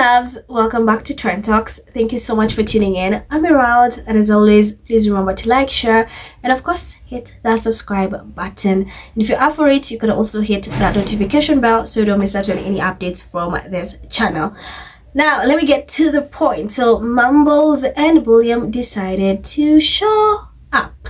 loves, welcome back to Trend Talks. Thank you so much for tuning in. I'm Emerald, and as always, please remember to like, share, and of course, hit that subscribe button. And if you're up for it, you can also hit that notification bell so you don't miss out on any updates from this channel. Now, let me get to the point. So, Mumbles and William decided to show up.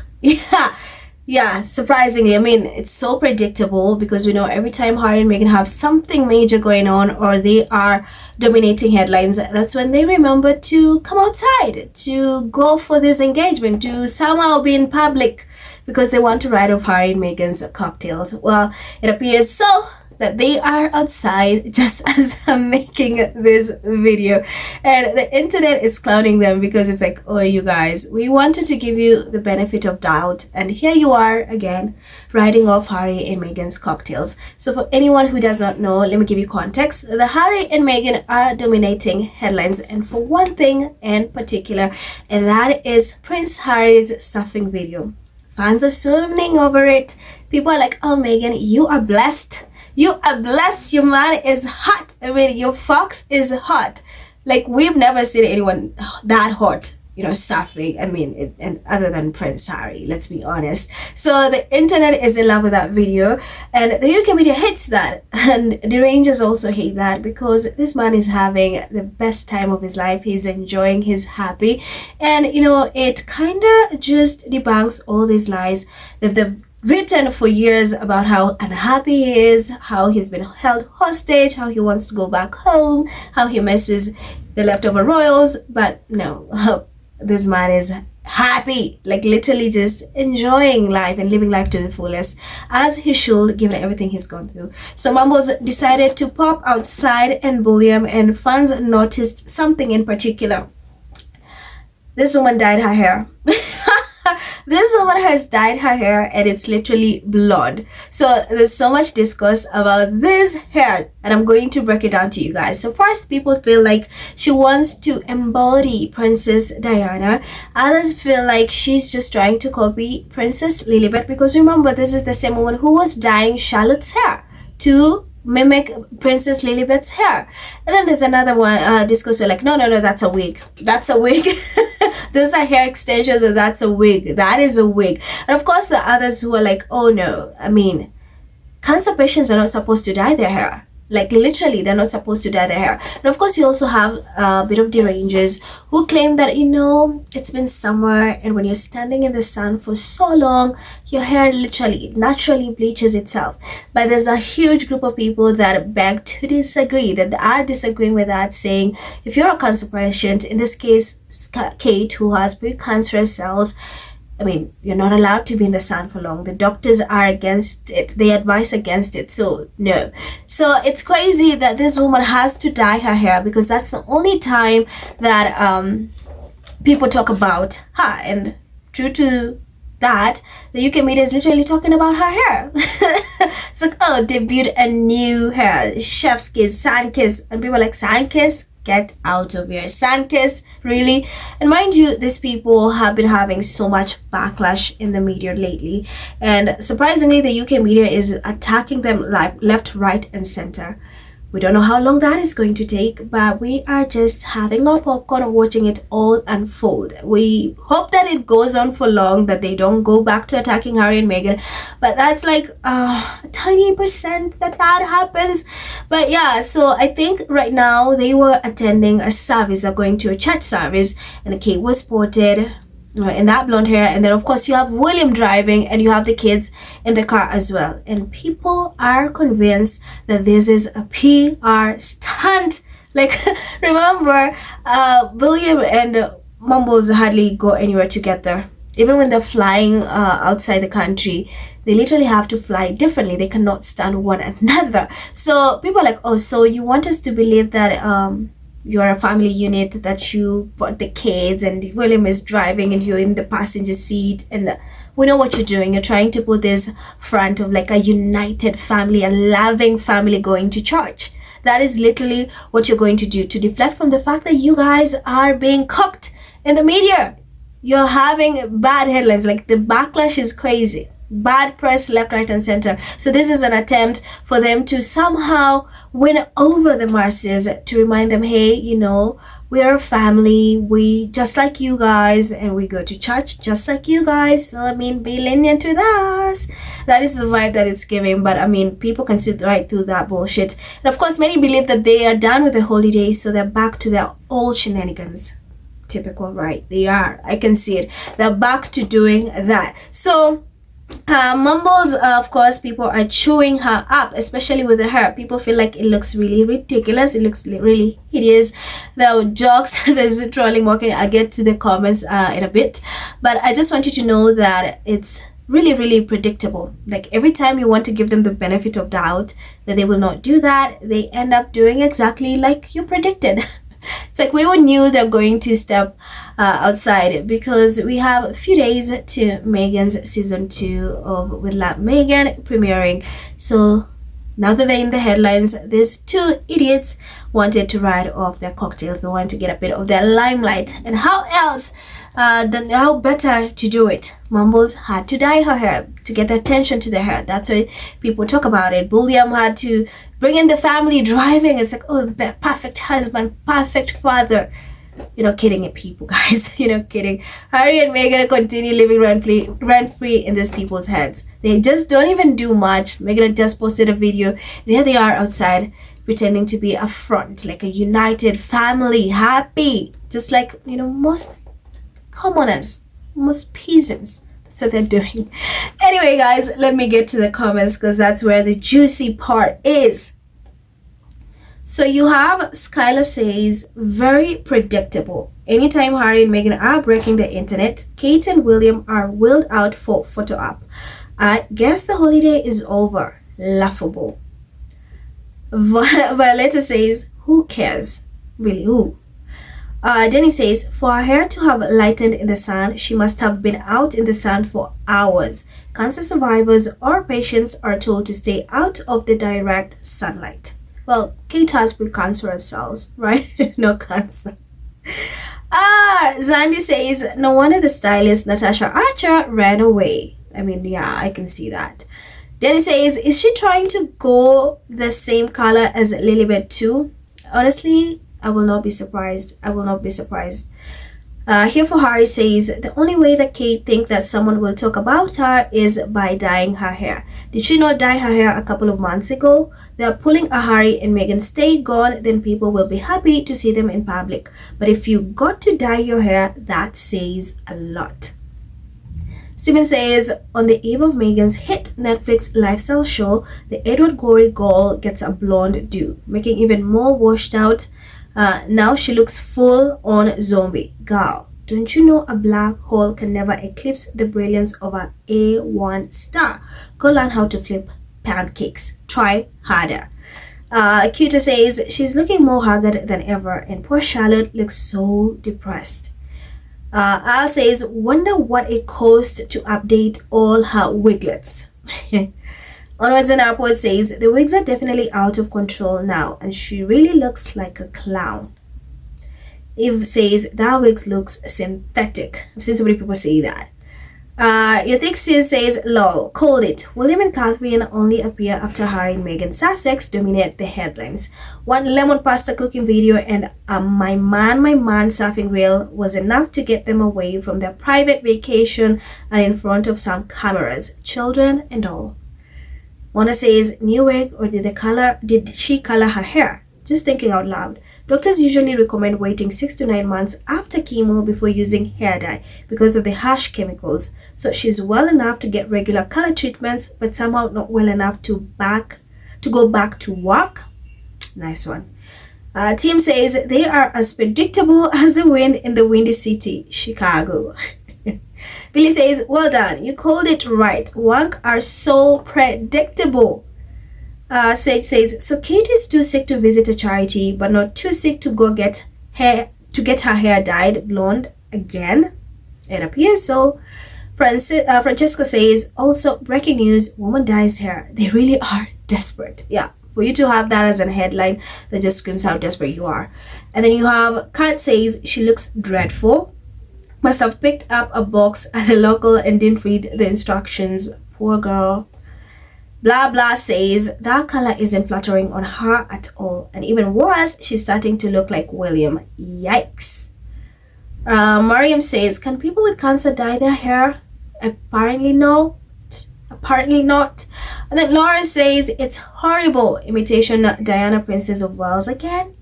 Yeah, surprisingly. I mean, it's so predictable because we know every time Harry and Meghan have something major going on or they are dominating headlines, that's when they remember to come outside, to go for this engagement, to somehow be in public because they want to write off Harry and Meghan's cocktails. Well, it appears so that they are outside just as I'm making this video, and the internet is clowning them because it's like, oh, you guys, we wanted to give you the benefit of doubt, and here you are again writing off Harry and Meghan's cocktails. So for anyone who does not know, let me give you context. The Harry and Meghan are dominating headlines, and for one thing in particular, and that is Prince Harry's surfing video. Fans are swooning over it. People are like, oh, Meghan, you are blessed. You are blessed. Your man is hot. I mean, your fox is hot. Like, we've never seen anyone that hot, surfing. I mean, and other than Prince Harry, let's be honest. So the internet is in love with that video, and the UK media hates that, and the Rangers also hate that because this man is having the best time of his life. He's enjoying. He's happy, and it kind of just debunks all these lies that they've written for years about how unhappy he is, how he's been held hostage, how he wants to go back home, how he misses the leftover royals. But no, this man is happy, like literally just enjoying life and living life to the fullest, as he should, given everything he's gone through. So Mumbles decided to pop outside and bully him, and fans noticed something in particular. This woman dyed her hair. This woman has dyed her hair and it's literally blonde. So there's so much discourse about this hair, and I'm going to break it down to you guys. So first, people feel like she wants to embody Princess Diana. Others feel like she's just trying to copy Princess Lilibet, because remember, this is the same woman who was dyeing Charlotte's hair to mimic Princess Lilibet's hair. And then there's another one discourse where like, no, that's a wig. That's a wig. Those are hair extensions, or that's a wig. That is a wig. And of course, the others who are like, oh no, I mean, cancer patients are not supposed to dye their hair. Like literally, they're not supposed to dye their hair. And of course, you also have a bit of derangers who claim that, it's been summer, and when you're standing in the sun for so long, your hair literally naturally bleaches itself. But there's a huge group of people that beg to disagree, that they are disagreeing with that, saying if you're a cancer patient, in this case Kate, who has precancerous cells, I mean, you're not allowed to be in the sun for long. The doctors are against it. They advise against it. So, no. So, it's crazy that this woman has to dye her hair because that's the only time that people talk about her. And true to that, the UK media is literally talking about her hair. It's like, oh, debut a new hair. Chef's kiss, sun kiss. And people are like, sun kiss? Get out of here. Sandkissed, really? And mind you, these people have been having so much backlash in the media lately, and surprisingly, the UK media is attacking them left, right, and center. We don't know how long that is going to take, but we are just having our popcorn watching it all unfold. We hope that it goes on for long, that they don't go back to attacking Harry and Meghan, but that's like a tiny percent that happens. But yeah, so I think right now they were attending a service, they're going to a church service, and Kate was spotted in that blonde hair, and then of course you have William driving, and you have the kids in the car as well, and people are convinced that this is a PR stunt. Like, remember, William and Mumbles hardly go anywhere together. Even when they're flying outside the country, they literally have to fly differently. They cannot stand one another. So people are like, oh, so you want us to believe that you're a family unit, that you brought the kids and William is driving and you're in the passenger seat, and we know what you're doing. You're trying to put this front of like a united family, a loving family going to church. That is literally what you're going to do to deflect from the fact that you guys are being cooked in the media. You're having bad headlines. Like, the backlash is crazy. bad press left, right, and center. So this is an attempt for them to somehow win over the masses, to remind them, hey, you know, we are a family, we just like you guys, and we go to church just like you guys. So I mean, be lenient with us. That is the vibe that it's giving. But I mean, people can sit right through that bullshit. And of course, many believe that they are done with the holidays, so they're back to their old shenanigans. Typical, right? They are. I can see it. They're back to doing that. So Mumbles, of course, people are chewing her up, especially with the hair. People feel like it looks really ridiculous. It looks really hideous. The jokes, there's trolling, mocking. I'll get to the comments in a bit. But I just want you to know that it's really predictable. Like every time you want to give them the benefit of doubt that they will not do that, they end up doing exactly like you predicted. It's like we all knew they're going to step outside, because we have a few days to Meghan's season 2 of With Love Meghan premiering. So now that they're in the headlines, these two idiots wanted to ride off their cocktails. They wanted to get a bit of their limelight. And how else then how better to do it? Mumbles had to dye her hair to get the attention to their hair. That's why people talk about it. William had to bring in the family driving. It's like, oh, perfect husband, perfect father. You're not kidding it, people, guys. You're not kidding. Harry and Meghan continue living rent-free in these people's heads. They just don't even do much. Meghan just posted a video, and here they are outside pretending to be a front, like a united family, happy, just like, you know, most commoners, most peasants. That's what they're doing. Anyway, guys, let me get to the comments, because that's where the juicy part is. So you have Skylar says, very predictable. Anytime Harry and Meghan are breaking the internet, Kate and William are wheeled out for photo op. I guess the holiday is over. Laughable. Violetta says, who cares? Really, who? Denny says, for her hair to have lightened in the sun, she must have been out in the sun for hours. Cancer survivors or patients are told to stay out of the direct sunlight. Well, Kate has precancerous cells, right? No cancer. Zandy says, no wonder the stylist Natasha Archer ran away. I mean, yeah, I can see that. Denny says, is she trying to go the same color as Lilibet too? Honestly, I will not be surprised. I will not be surprised. Here for Harry says, the only way that Kate thinks that someone will talk about her is by dyeing her hair. Did she not dye her hair a couple of months ago? They are pulling a Harry and Meghan stay gone, then people will be happy to see them in public. But if you got to dye your hair, that says a lot. Steven says, on the eve of Meghan's hit Netflix lifestyle show, the Edward Gorey girl gets a blonde do, making even more washed out. Now she looks full on zombie. Girl, don't you know a black hole can never eclipse the brilliance of an A1 star? Go learn how to flip pancakes. Try harder. Cuta says, she's looking more haggard than ever, and poor Charlotte looks so depressed. Al says, wonder what it cost to update all her wiglets. Onwards and Upwards says, the wigs are definitely out of control now, and she really looks like a clown. Eve says, that wig looks synthetic. I've seen so many people say that. Your thick sis says, lol, called it. William and Catherine only appear after Harry and Meghan Sussex dominate the headlines. One lemon pasta cooking video and my man surfing reel was enough to get them away from their private vacation and in front of some cameras, children and all. Mona says, new wig, or did she color her hair? Just thinking out loud. Doctors usually recommend waiting 6 to 9 months after chemo before using hair dye because of the harsh chemicals. So she's well enough to get regular color treatments, but somehow not well enough to go back to work. Nice one. Tim says, they are as predictable as the wind in the windy city, Chicago. Billy says, well done, you called it right. Wank are so predictable. Sage says, so Kate is too sick to visit a charity, but not too sick to go get her hair dyed blonde again. It appears so. Francesca says, also breaking news, woman dyes hair. They really are desperate. Yeah, for you to have that as a headline, that just screams how desperate you are. And then you have Kat says, she looks dreadful. Must have picked up a box at the local and didn't read the instructions poor girl. Blah blah says that color isn't flattering on her at all, and even worse, she's starting to look like William. Yikes. Mariam says, can people with cancer dye their hair? Apparently no. Apparently not. And then Laura says, it's horrible. Imitation Diana, Princess of Wales again.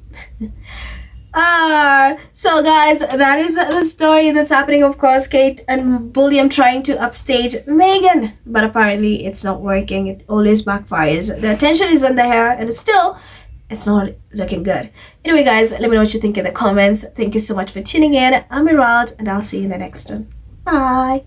So guys, that is the story that's happening. Of course, Kate and William trying to upstage Meghan, but apparently it's not working. It always backfires. The attention is on the hair, and still it's not looking good. Anyway guys, let me know what you think in the comments. Thank you so much for tuning in. I'm Emerald, and I'll see you in the next one. Bye.